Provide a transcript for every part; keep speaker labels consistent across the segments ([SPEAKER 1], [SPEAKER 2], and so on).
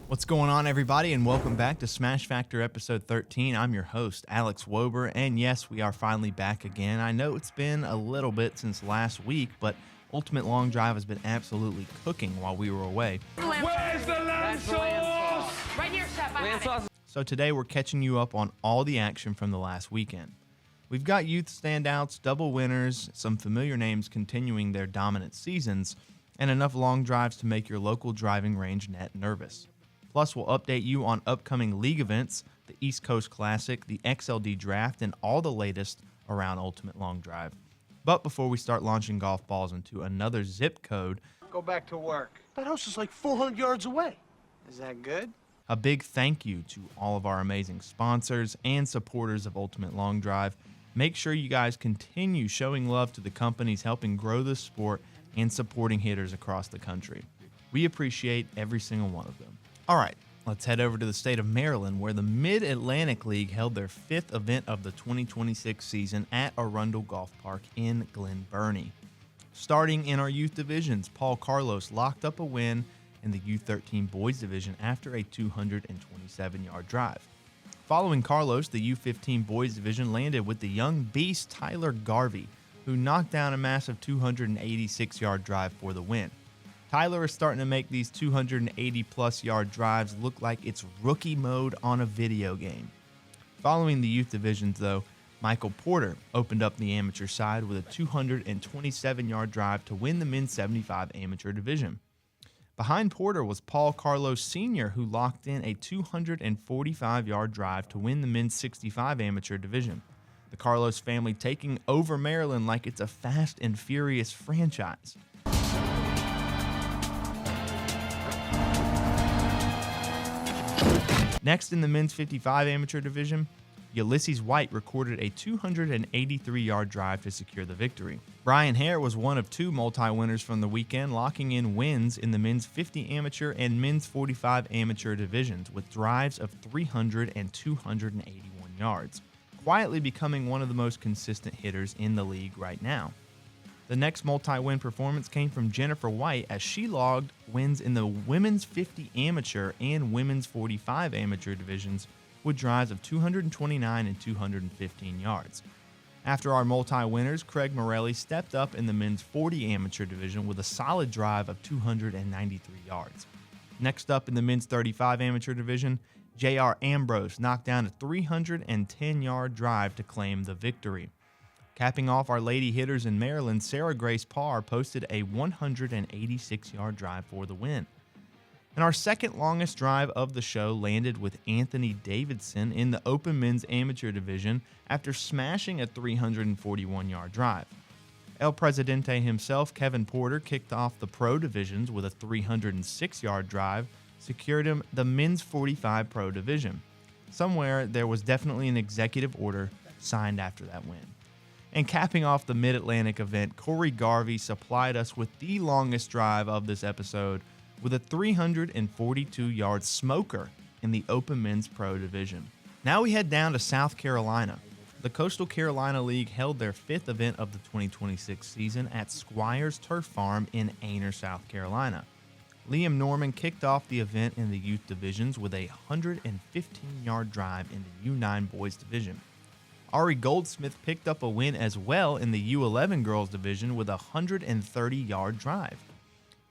[SPEAKER 1] What's going on, everybody, and welcome back to Smash Factor episode 13. I'm your host, Alex Wober, and yes, we are finally back again. I know it's been a little bit since last week, but Ultimate Long Drive has been absolutely cooking while we were away.
[SPEAKER 2] Where's the lamb sauce?
[SPEAKER 3] Right here, Chef. I have it.
[SPEAKER 1] So today we're catching you up on all the action from the last weekend. We've got youth standouts, double winners, some familiar names continuing their dominant seasons, and enough long drives to make your local driving range net nervous. Plus, we'll update you on upcoming league events, the East Coast Classic, the XLD Draft, and all the latest around Ultimate Long Drive. But before we start launching golf balls into another zip code,
[SPEAKER 2] Go back to work.
[SPEAKER 4] That house is like 400 yards away.
[SPEAKER 2] Is that good?
[SPEAKER 1] a big thank you to all of our amazing sponsors and supporters of Ultimate Long Drive. Make sure you guys continue showing love to the companies helping grow the sport and supporting hitters across the country. We appreciate every single one of them. All right, let's head over to the state of Maryland, where the Mid-Atlantic League held their fifth event of the 2026 season at Arundel Golf Park in Glen Burnie. Starting in our youth divisions, Paul Carlos locked up a win in the U13 boys division after a 227-yard drive. Following Carlos, the U15 boys division landed with the young beast Tyler Garvey, who knocked down a massive 286-yard drive for the win. Tyler is starting to make these 280-plus yard drives look like it's rookie mode on a video game. Following the youth divisions, though, Michael Porter opened up the amateur side with a 227-yard drive to win the men's 75 amateur division. Behind Porter was Paul Carlos Sr., who locked in a 245-yard drive to win the men's 65 amateur division. The Carlos family taking over Maryland like it's a fast and furious franchise. Next in the men's 55 amateur division, Ulysses White recorded a 283-yard drive to secure the victory. Brian Hare was one of two multi-winners from the weekend, locking in wins in the men's 50 amateur and men's 45 amateur divisions with drives of 300 and 281 yards, quietly becoming one of the most consistent hitters in the league right now. The next multi-win performance came from Jennifer White as she logged wins in the women's 50 amateur and women's 45 amateur divisions with drives of 229 and 215 yards. After our multi-winners, Craig Morelli stepped up in the men's 40 amateur division with a solid drive of 293 yards. Next up in the men's 35 amateur division, J.R. Ambrose knocked down a 310-yard drive to claim the victory. Capping off our lady hitters in Maryland, Sarah Grace Parr posted a 186-yard drive for the win. And our second longest drive of the show landed with Anthony Davidson in the Open Men's Amateur Division after smashing a 341-yard drive. El Presidente himself, Kevin Porter, kicked off the Pro Divisions with a 306-yard drive, secured him the Men's 45 Pro Division. Somewhere there was definitely an executive order signed after that win. And capping off the Mid-Atlantic event, Corey Garvey supplied us with the longest drive of this episode with a 342-yard smoker in the Open Men's Pro Division. Now we head down to South Carolina. The Coastal Carolina League held their fifth event of the 2026 season at Squires Turf Farm in Ainer, South Carolina. Liam Norman kicked off the event in the youth divisions with a 115-yard drive in the U9 boys division. Ari Goldsmith picked up a win as well in the U11 girls division with a 130-yard drive.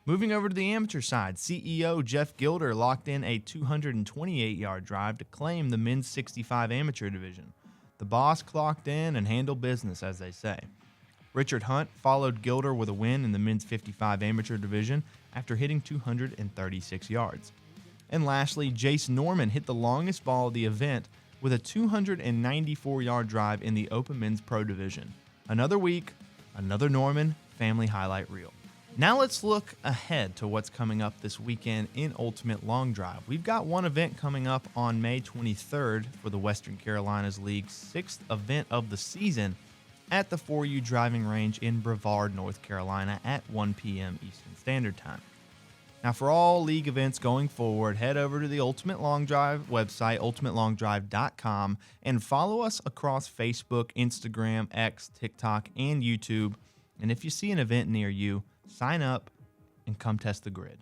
[SPEAKER 1] Moving over to the amateur side, CEO Jeff Gilder locked in a 228-yard drive to claim the men's 65 amateur division. The boss clocked in and handled business, as they say. Richard Hunt followed Gilder with a win in the men's 55 amateur division after hitting 236 yards. And lastly, Jace Norman hit the longest ball of the event with a 294-yard drive in the Open Men's Pro Division. Another week, another Norman family highlight reel. Now let's look ahead to what's coming up this weekend in Ultimate Long Drive. We've got one event coming up on May 23rd for the Western Carolinas League's sixth event of the season at the 4U driving range in Brevard, North Carolina at 1 p.m. Eastern Standard Time. Now, for all league events going forward, head over to the Ultimate Long Drive website, ultimatelongdrive.com, and follow us across Facebook, Instagram, X, TikTok, and YouTube. And if you see an event near you, sign up and come test the grid.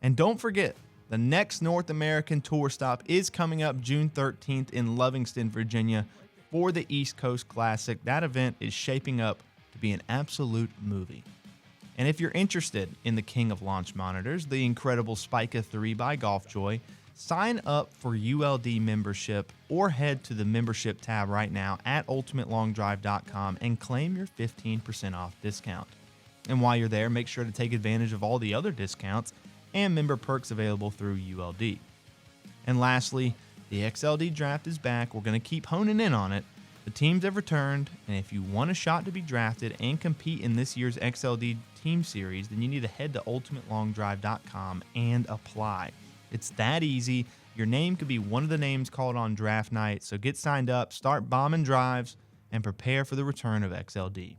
[SPEAKER 1] And don't forget, The next North American Tour stop is coming up June 13th in Livingston, Virginia for the East Coast Classic. That event is shaping up to be an absolute movie. And if you're interested in the king of launch monitors, the incredible Spica 3 by GolfJoy, sign up for ULD membership or head to the membership tab right now at ultimatelongdrive.com and claim your 15% off discount. And while you're there, make sure to take advantage of all the other discounts and member perks available through ULD. And lastly, the XLD Draft is back. We're going to keep honing in on it. The teams have returned, and if you want a shot to be drafted and compete in this year's XLD Team Series, then you need to head to ultimatelongdrive.com and apply. It's that easy. Your name could be one of the names called on draft night, so get signed up, start bombing drives, and prepare for the return of XLD.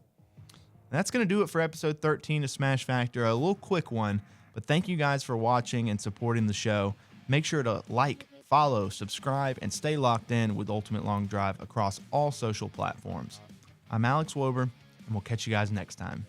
[SPEAKER 1] That's going to do it for episode 13 of Smash Factor, a little quick one, but thank you guys for watching and supporting the show. Make sure to like, follow, subscribe, and stay locked in with Ultimate Long Drive across all social platforms. I'm Alex Wober, and we'll catch you guys next time.